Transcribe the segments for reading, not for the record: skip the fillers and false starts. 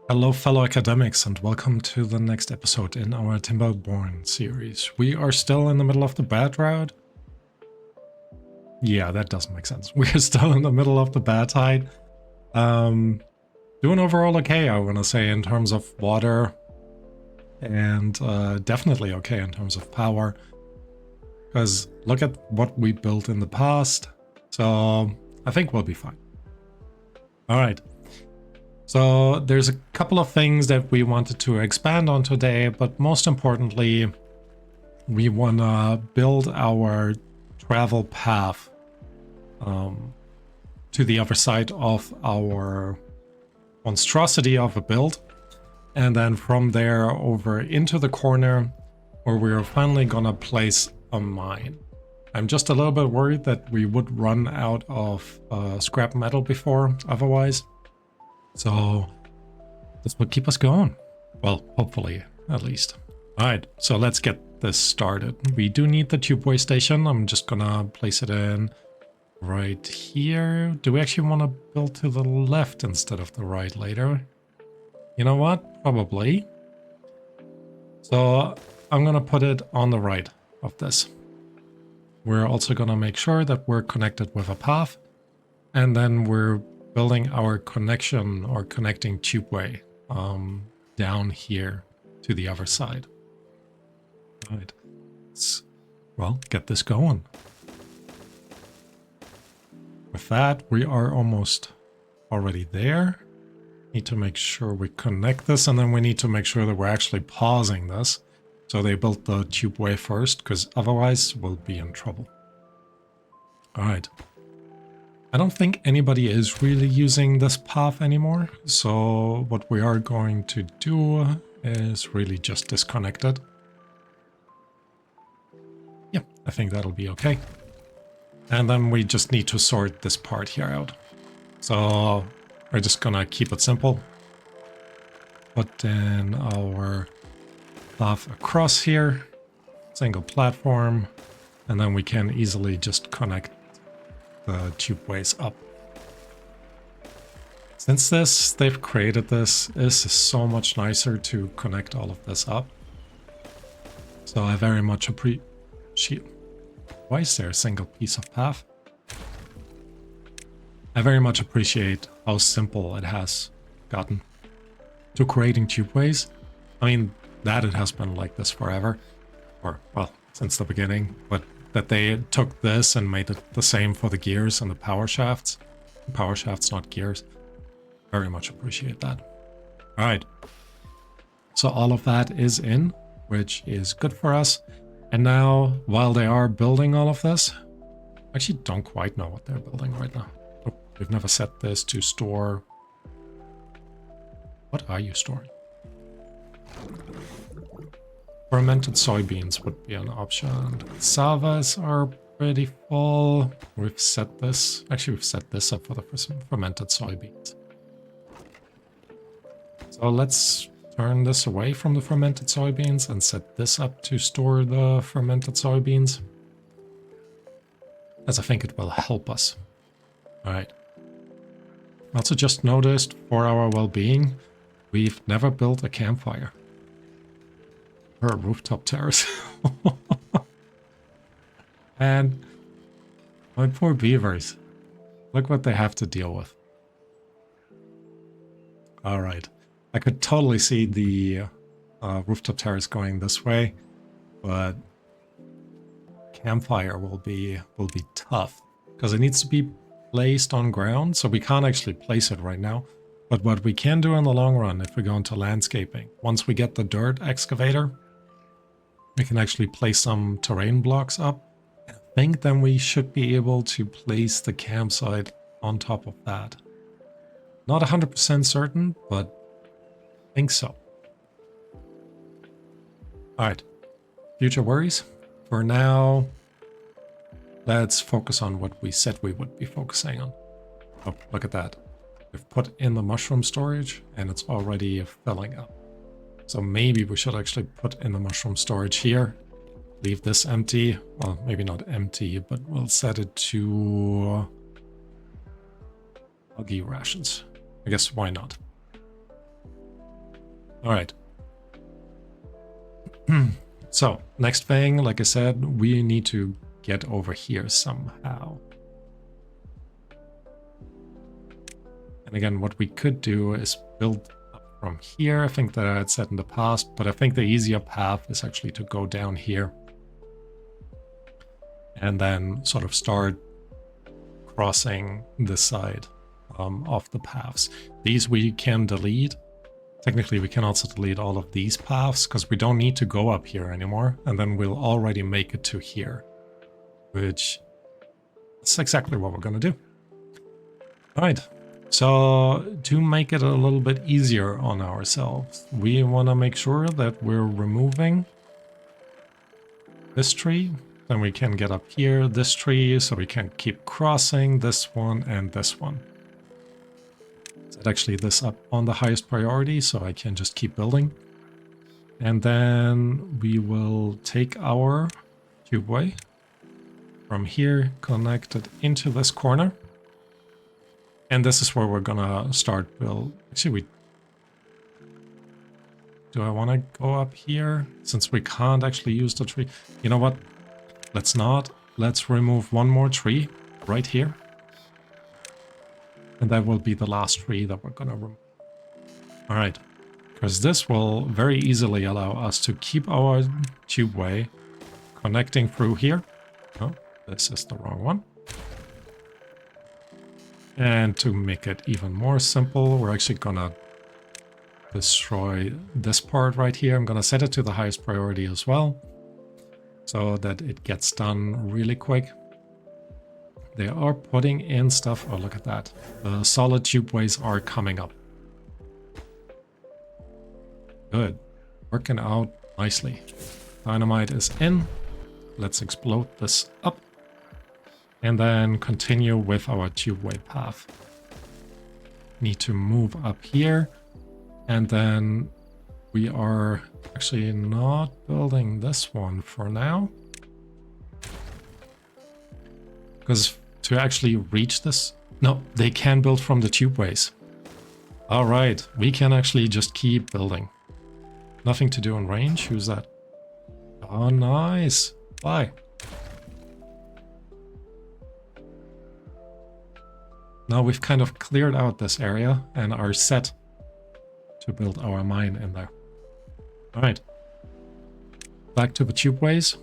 Hello fellow academics and welcome to the next episode in our Timberborn series. We are still in the middle of the bad route. Yeah, that doesn't make sense. We're still in the middle of the bad tide. Doing overall okay, I want to say, in terms of water. And definitely okay in terms of power. Because look at what we built in the past. So I think we'll be fine. Alright. So there's a couple of things that we wanted to expand on today, but most importantly, we want to build our travel path to the other side of our monstrosity of a build. And then from there over into the corner where we're finally going to place a mine. I'm just a little bit worried that we would run out of scrap metal before otherwise. So this will keep us going. Well, hopefully, at least. All right, so let's get this started. We do need the tubeway station. I'm just gonna place it in right here. Do we actually want to build to the left instead of the right later? You know what? Probably. So I'm gonna put it on the right of this. We're also gonna make sure that we're connected with a path. And then we're building our connection or connecting tubeway down here to the other side. All right, let's, well, get this going. With that, we are almost already there. Need to make sure we connect this, and then we need to make sure that we're actually pausing this. So they built the tubeway first, because otherwise we'll be in trouble. All right. I don't think anybody is really using this path anymore, so what we are going to do is really just disconnect it. Yeah, I think that'll be okay. And then we just need to sort this part here out. So we're just gonna keep it simple. Put in our path across here, single platform, and then we can easily just connect the tubeways up. Since they've created this is so much nicer to connect all of this up. So I very much appreciate... Why is there a single piece of path? I very much appreciate how simple it has gotten to creating tubeways. I mean, that it has been like this forever. Or, well, since the beginning, but that they took this and made it the same for the gears and the power shafts. Power shafts, not gears. Very much appreciate that. All right. So all of that is in, which is good for us. And now, while they are building all of this, I actually don't quite know what they're building right now. Oh, we've never set this to store. What are you storing? Fermented soybeans would be an option. Cassavas are pretty full. We've set this. Actually, we've set this up for the fermented soybeans. So let's turn this away from the fermented soybeans and set this up to store the fermented soybeans, as I think it will help us. All right. Also just noticed, for our well-being, we've never built a campfire. Or a rooftop terrace. And my poor beavers. Look what they have to deal with. Alright. I could totally see the rooftop terrace going this way, but campfire will be tough. Because it needs to be placed on ground, so we can't actually place it right now. But what we can do in the long run, if we go into landscaping, once we get the dirt excavator, we can actually place some terrain blocks up. I think then we should be able to place the campsite on top of that. Not 100% certain, but I think so. Alright, future worries? For now, let's focus on what we said we would be focusing on. Oh, look at that. We've put in the mushroom storage and it's already filling up. So maybe we should actually put in the mushroom storage here. Leave this empty. Well, maybe not empty, but we'll set it to buggy rations. I guess why not? All right. So next thing, like I said, we need to get over here somehow. And again, what we could do is build up from here. I think that I had said in the past, but I think the easier path is actually to go down here and then sort of start crossing this side of the paths. These we can delete. Technically, we can also delete all of these paths because we don't need to go up here anymore. And then we'll already make it to here, which is exactly what we're going to do. All right. So to make it a little bit easier on ourselves, we want to make sure that we're removing this tree. Then we can get up here, this tree, so we can keep crossing this one and this one. Set actually this up on the highest priority so I can just keep building. And then we will take our tubeway from here, connect it into this corner. And this is where we're gonna start build. Actually, do I want to go up here since we can't actually use the tree? You know what? Let's not. Let's remove one more tree right here. And that will be the last tree that we're gonna remove. All right, because this will very easily allow us to keep our tubeway connecting through here. Oh, this is the wrong one. And to make it even more simple, we're actually gonna destroy this part right here. I'm gonna set it to the highest priority as well, so that it gets done really quick. They are putting in stuff. Oh, look at that. The solid tubeways are coming up. Good. Working out nicely. Dynamite is in. Let's explode this up. And then continue with our tubeway path. Need to move up here. And then we are actually not building this one for now. Because to actually reach this... No, they can build from the tubeways. All right, we can actually just keep building. Nothing to do in range. Who's that? Oh, nice. Bye. Now we've kind of cleared out this area and are set to build our mine in there. All right. Back to the tubeways.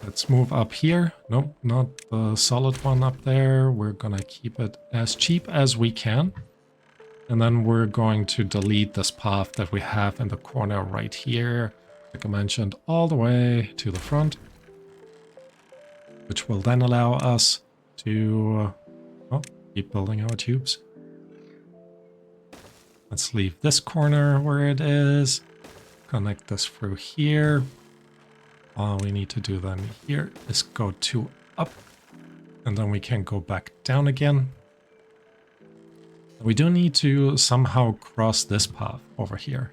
Let's move up here. Nope, not the solid one up there. We're gonna keep it as cheap as we can. And then we're going to delete this path that we have in the corner right here, like I mentioned, all the way to the front, which will then allow us to keep building our tubes. Let's leave this corner where it is. Connect this through here. All we need to do then here is go 2 up, and then we can go back down again. We do need to somehow cross this path over here.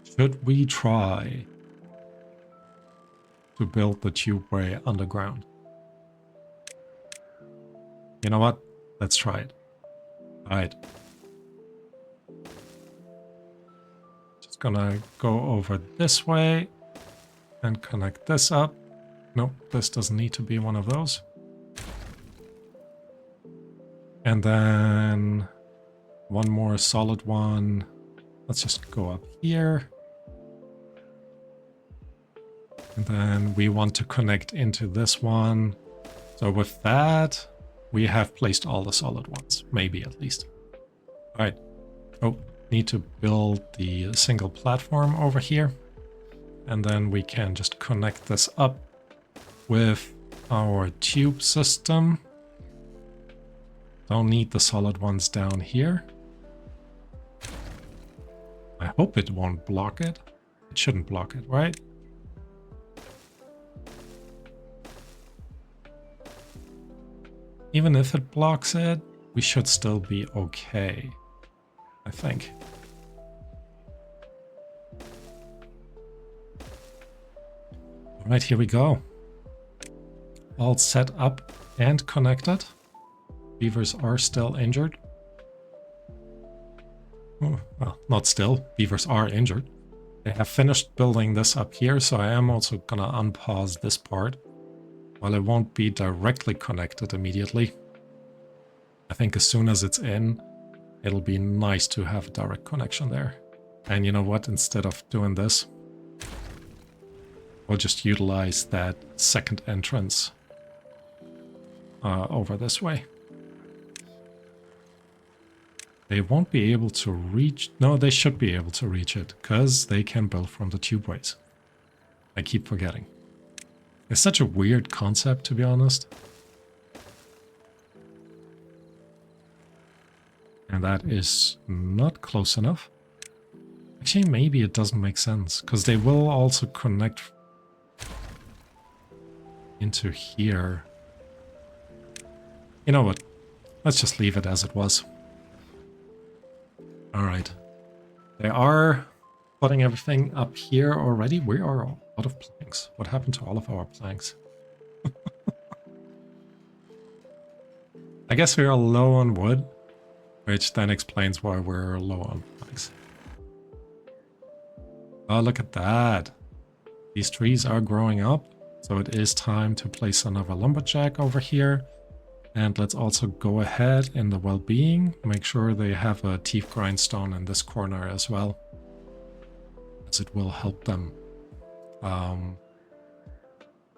Should we try to build the tubeway underground? You know what? Let's try it. All right. Just gonna go over this way and connect this up. Nope, this doesn't need to be one of those. And then one more solid one. Let's just go up here. And then we want to connect into this one. So with that, we have placed all the solid ones, maybe at least. All right. Oh, need to build the single platform over here. And then we can just connect this up with our tube system. Don't need the solid ones down here. I hope it won't block it. It shouldn't block it, right? Even if it blocks it, we should still be okay, I think. All right, here we go. All set up and connected. Beavers are still injured. Oh, well, not still. Beavers are injured. They have finished building this up here, so I am also gonna unpause this part. While it won't be directly connected immediately, I think as soon as it's in, it'll be nice to have a direct connection there. And you know what? Instead of doing this, we'll just utilize that second entrance over this way. They won't be able to reach... No, they should be able to reach it, because they can build from the tubeways. I keep forgetting. It's such a weird concept, to be honest. And that is not close enough. Actually, maybe it doesn't make sense, because they will also connect into here. You know what? Let's just leave it as it was. Alright. They are putting everything up here already. We are out of planks. What happened to all of our planks? I guess we are low on wood, which then explains why we're low on planks. Oh, look at that. These trees are growing up, so it is time to place another lumberjack over here. And let's also go ahead in the well-being, make sure they have a teeth grindstone in this corner as well, as it will help them,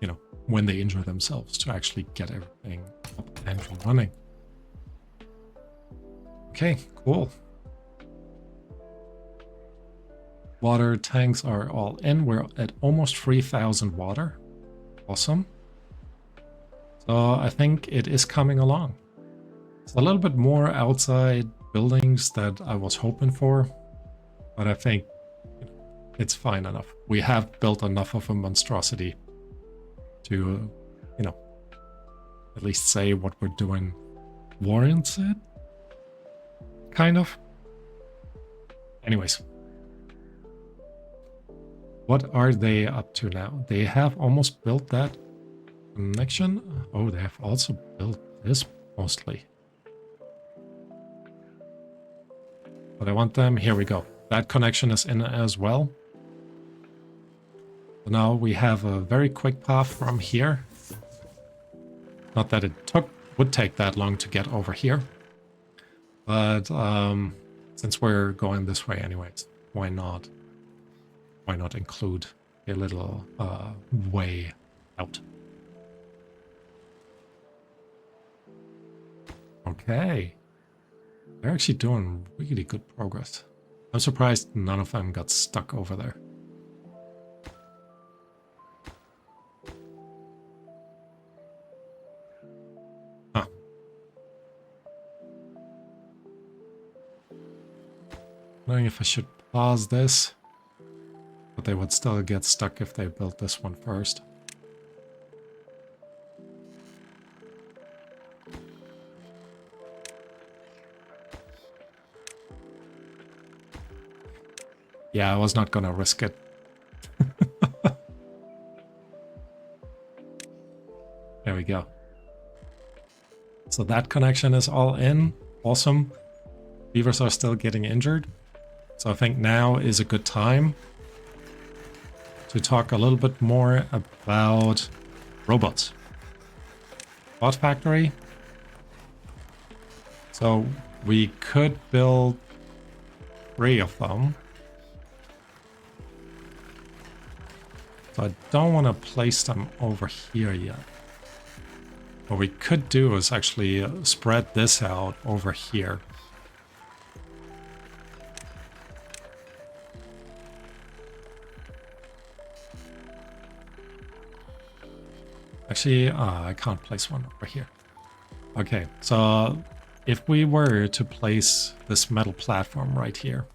you know, when they injure themselves, to actually get everything up and running. Okay, cool. Water tanks are all in. We're at almost 3,000 water. Awesome. So I think it is coming along. It's a little bit more outside buildings that I was hoping for, but I think it's fine enough. We have built enough of a monstrosity to, you know, at least say what we're doing warrants it. Kind of. Anyways. What are they up to now? They have almost built that connection. Oh, they have also built this mostly. But I want them. Here we go. That connection is in as well. So now we have a very quick path from here. Not that it would take that long to get over here. But since we're going this way anyways, why not? Why not include a little way out? Okay. They're actually doing really good progress. I'm surprised none of them got stuck over there. Huh. Wondering if I should pause this. But they would still get stuck if they built this one first. Yeah, I was not gonna risk it. There we go. So that connection is all in. Awesome. Beavers are still getting injured. So I think now is a good time to talk a little bit more about robots. Bot factory. So we could build 3 of them. So I don't want to place them over here yet. What we could do is actually spread this out over here. Actually, I can't place one over here. Okay, so if we were to place this metal platform right here,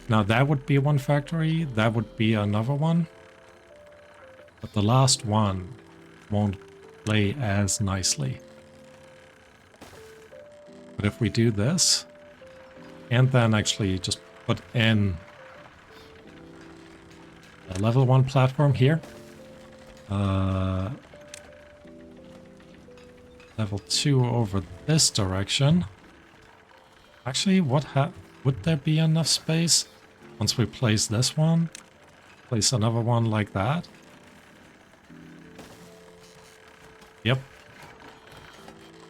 now that would be one factory, that would be another one, but the last one won't play as nicely. But if we do this, and then actually just put in a level 1 platform here, level 2 over this direction. Actually, Would there be enough space? Once we place this one, place another one like that. Yep.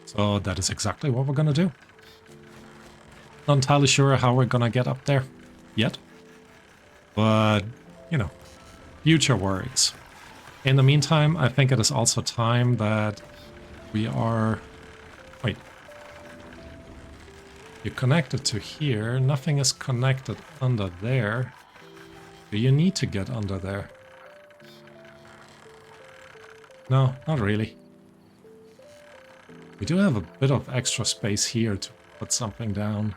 So that is exactly what we're gonna do. Not entirely sure how we're gonna get up there yet. But, you know, future worries. In the meantime, I think it is also time that we are... Wait. You're connected to here. Nothing is connected under there. Do you need to get under there? No, not really. We do have a bit of extra space here to put something down.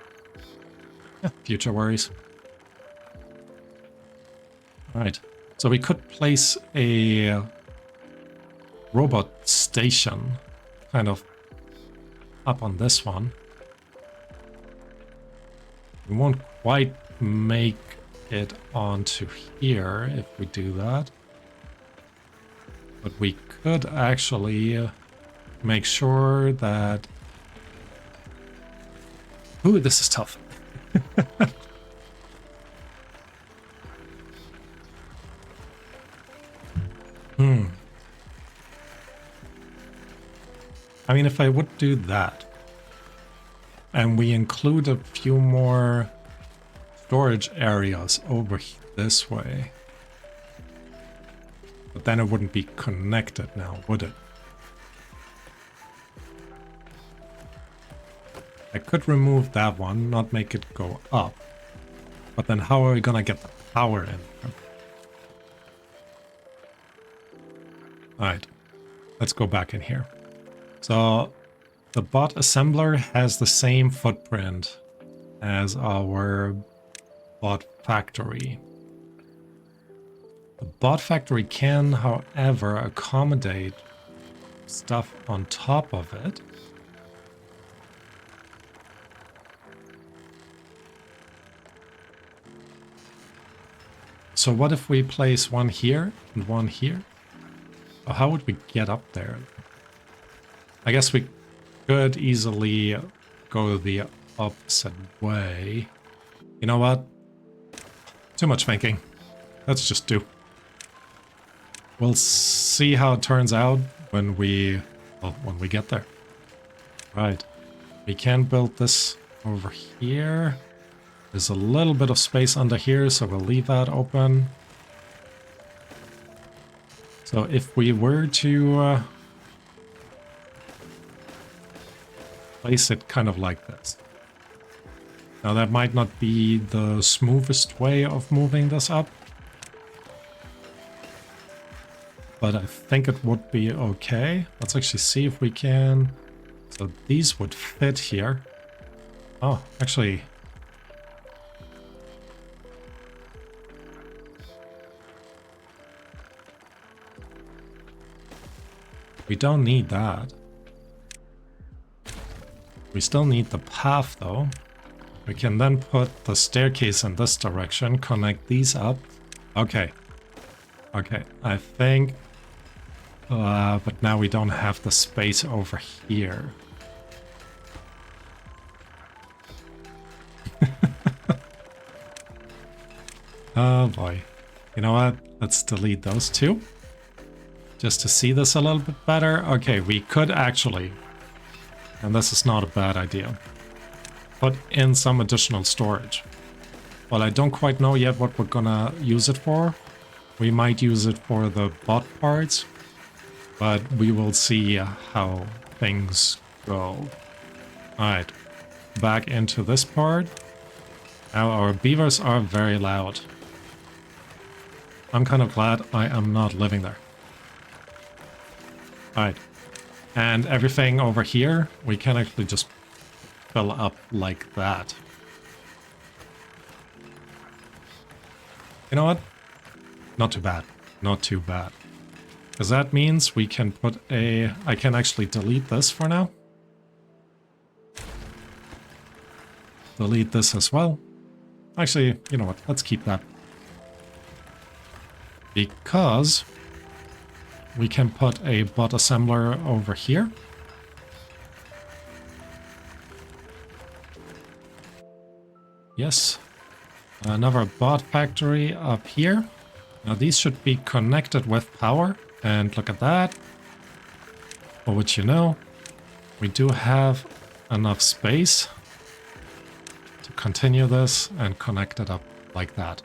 Yeah, future worries. Alright, so we could place a robot station kind of up on this one. We won't quite make it onto here if we do that. But we could actually make sure that... Ooh, this is tough. I mean, if I would do that, and we include a few more storage areas over this way, but then it wouldn't be connected now, would it? I could remove that one, not make it go up, but then how are we gonna get the power in? Alright, let's go back in here. So the bot assembler has the same footprint as our bot factory. The bot factory can, however, accommodate stuff on top of it. So what if we place one here and one here? How would we get up there? I guess we could easily go the opposite way. You know what? Too much thinking. Let's just do. We'll see how it turns out when we get there. Right. We can build this over here. There's a little bit of space under here, so we'll leave that open. So if we were to place it kind of like this. Now that might not be the smoothest way of moving this up, but I think it would be okay. Let's actually see if we can. So these would fit here. Oh, actually. We don't need that. We still need the path though. We can then put the staircase in this direction, connect these up. Okay. Okay, I think... but now we don't have the space over here. Oh boy. You know what? Let's delete those two. Just to see this a little bit better. Okay, we could actually... And this is not a bad idea. Put in some additional storage. Well, I don't quite know yet what we're gonna use it for. We might use it for the bot parts, but we will see how things go. Alright, back into this part. Now our beavers are very loud. I'm kind of glad I am not living there. Alright. And everything over here, we can actually just fill up like that. You know what? Not too bad. Not too bad. Because that means we can put a... I can actually delete this for now. Delete this as well. Actually, you know what? Let's keep that. Because... we can put a bot assembler over here. Yes. Another bot factory up here. Now these should be connected with power. And look at that. For which you know, we do have enough space to continue this and connect it up like that.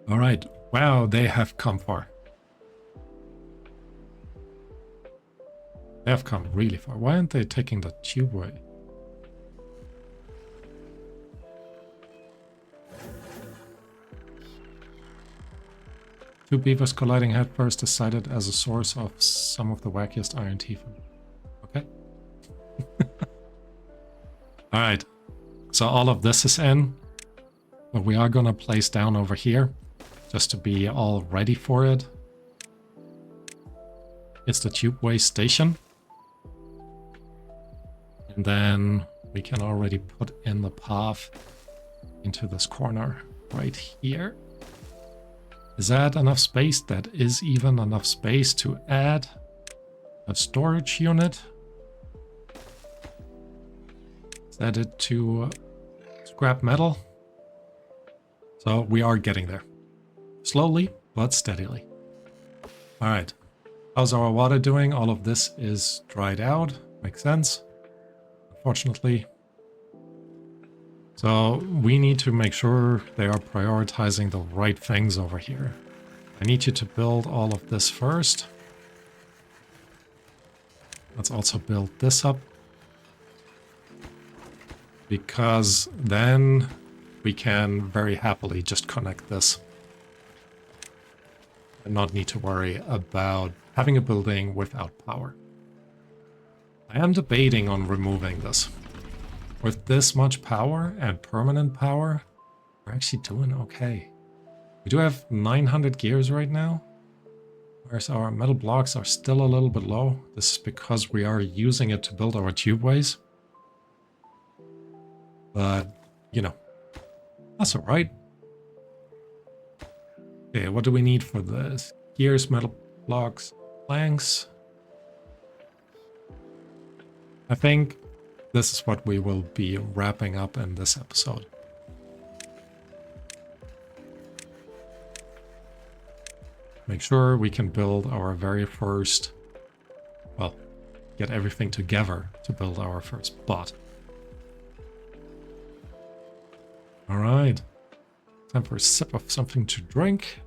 All right. Wow, they have come far. They have come really far. Why aren't they taking the tubeway? Two beavers colliding headfirst is cited as a source of some of the wackiest iron teeth. Okay. All right. So all of this is in. But we are going to place down over here just to be all ready for it. It's the tubeway station. And then we can already put in the path into this corner right here. Is that enough space? That is even enough space to add a storage unit. Set it to scrap metal. So we are getting there. Slowly, but steadily. All right. How's our water doing? All of this is dried out. Makes sense. Unfortunately. So we need to make sure they are prioritizing the right things over here. I need you to build all of this first. Let's also build this up. Because then we can very happily just connect this. And not need to worry about having a building without power. I am debating on removing this. With this much power and permanent power, we're actually doing okay. We do have 900 gears right now. Whereas our metal blocks are still a little bit low. This is because we are using it to build our tubeways. But, you know, that's alright. Okay, what do we need for this? Gears, metal blocks, planks. I think this is what we will be wrapping up in this episode. Make sure we can build our very first, well, get everything together to build our first bot. All right, time for a sip of something to drink.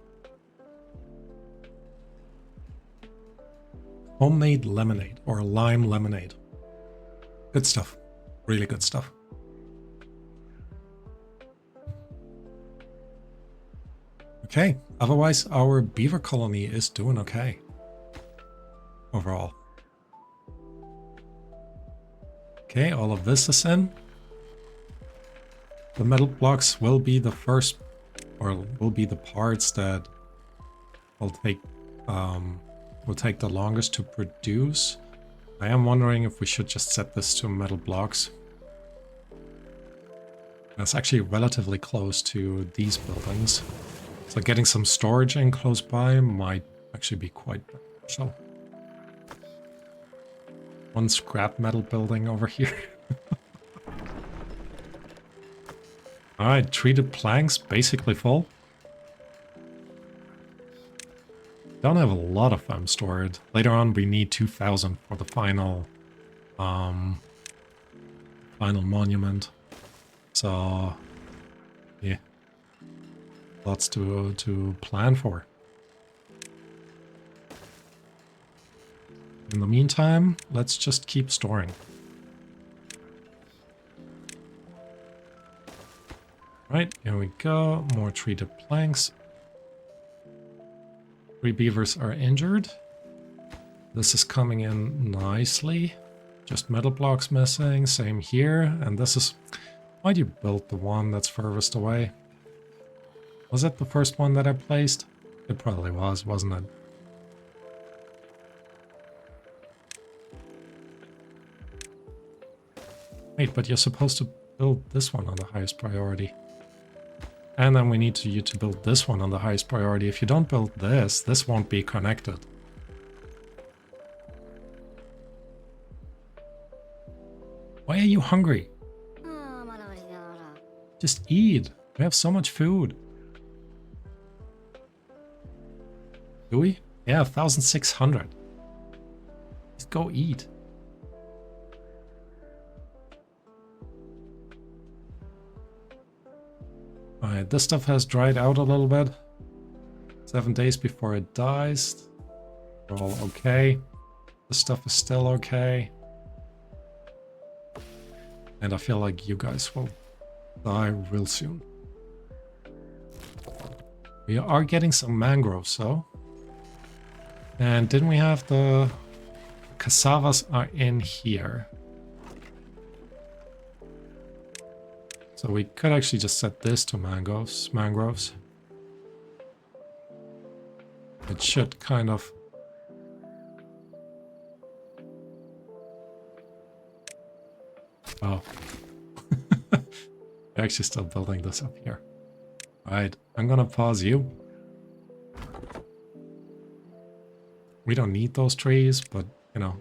Homemade lemonade or lime lemonade. Good stuff. Really good stuff. Okay, otherwise our beaver colony is doing okay. Overall. Okay, all of this is in. The metal blocks will be the first, or will be the parts that will take the longest to produce. I am wondering if we should just set this to metal blocks. That's actually relatively close to these buildings. So getting some storage in close by might actually be quite beneficial. One scrap metal building over here. Alright, treated planks basically full. Don't have a lot of them stored. Later on we need 2,000 for the final final monument. So yeah. Lots to plan for. In the meantime, let's just keep storing. Right, here we go. More treated planks. 3 beavers are injured. This is coming in nicely. Just metal blocks missing. Same here. And this is... Why'd you build the one that's furthest away? Was it the first one that I placed? It probably was, wasn't it? Wait, but you're supposed to build this one on the highest priority. And then we need you to build this one on the highest priority. If you don't build this, this won't be connected. are you hungry? Just eat. We have so much food. Do we? Yeah, 1,600. Just go eat. Alright, this stuff has dried out a little bit. 7 days before it dies. We're all okay. This stuff is still okay. And I feel like you guys will die real soon. We are getting some mangroves, though. And didn't we have the cassavas are in here? So we could actually just set this to mangroves. It should kind of... Oh. We're actually still building this up here. Alright, I'm gonna pause you. We don't need those trees, but, you know,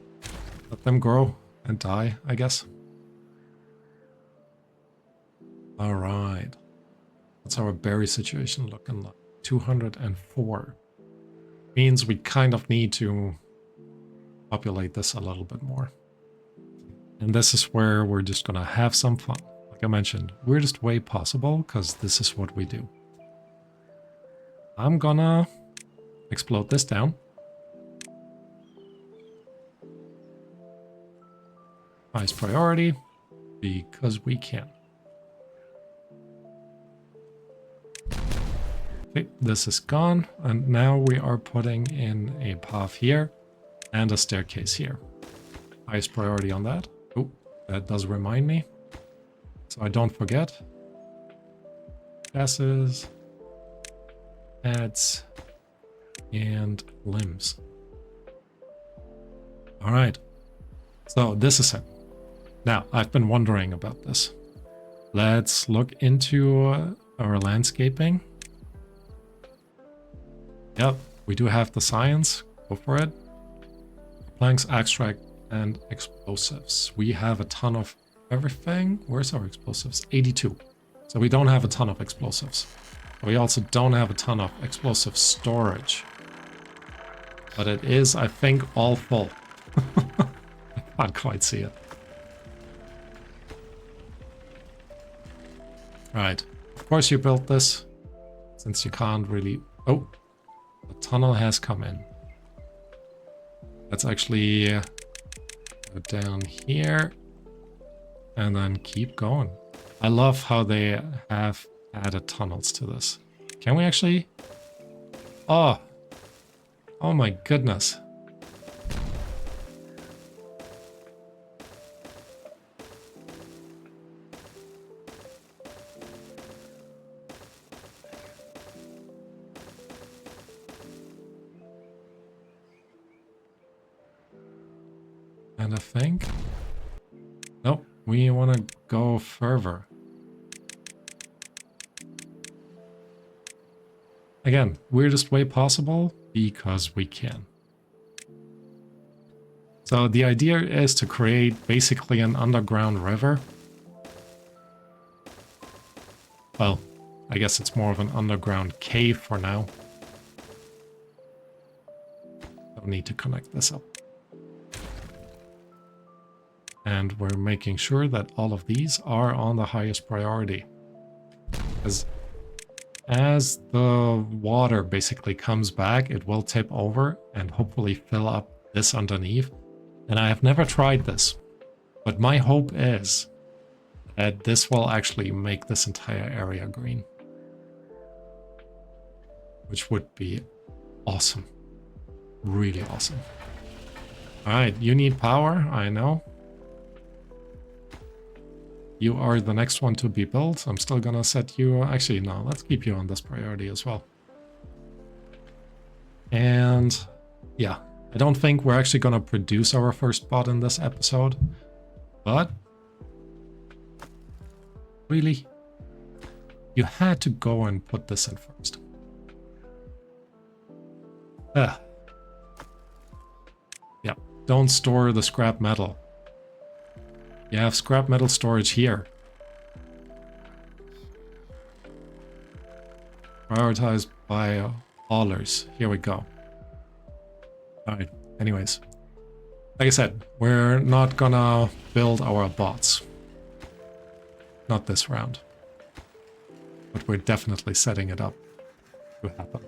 let them grow and die, I guess. Alright. What's our berry situation looking like? 204. Means we kind of need to populate this a little bit more. And this is where we're just gonna have some fun. Like I mentioned, weirdest way possible, because this is what we do. I'm gonna explode this down. Highest priority, because we can. Okay, this is gone, and now we are putting in a path here and a staircase here. Highest priority on that. Oh, that does remind me. So I don't forget. Passes, heads, and limbs. All right. So this is it. Now, I've been wondering about this. Let's look into our landscaping. Yep, we do have the science. Go for it. Planks, extract, and explosives. We have a ton of everything. Where's our explosives? 82. So we don't have a ton of explosives. We also don't have a ton of explosive storage. But it is, I think, all full. I can't quite see it. Right. Of course you built this, since you can't really... Oh, the tunnel has come in. Let's actually go down here and then keep going. I love how they have added tunnels to this. Can we actually... Oh! Oh my goodness. And I think... Nope, we want to go further. Again, weirdest way possible, because we can. So the idea is to create basically an underground river. Well, I guess it's more of an underground cave for now. Don't need to connect this up. And we're making sure that all of these are on the highest priority. As the water basically comes back, it will tip over and hopefully fill up this underneath. And I have never tried this, but my hope is that this will actually make this entire area green. Which would be awesome. Really awesome. Alright, you need power, I know. You are the next one to be built. I'm still gonna set you... Actually, no, let's keep you on this priority as well. And yeah, I don't think we're actually gonna produce our first bot in this episode. But... really? You had to go and put this in first. Yeah, don't store the scrap metal. You have scrap metal storage here. Prioritized by haulers. Here we go. Alright, anyways. Like I said, we're not gonna build our bots. Not this round. But we're definitely setting it up to happen.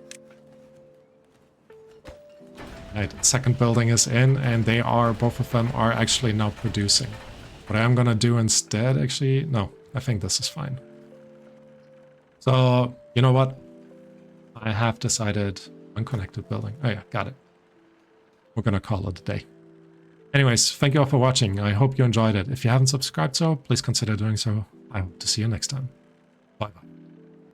Right, second building is in, and they are, both of them are actually now producing. What I'm gonna do instead, actually, no, I think this is fine. So, you know what? I have decided unconnected building. Oh yeah, got it. We're gonna call it a day. Anyways, thank you all for watching. I hope you enjoyed it. If you haven't subscribed so, please consider doing so. I hope to see you next time. Bye bye.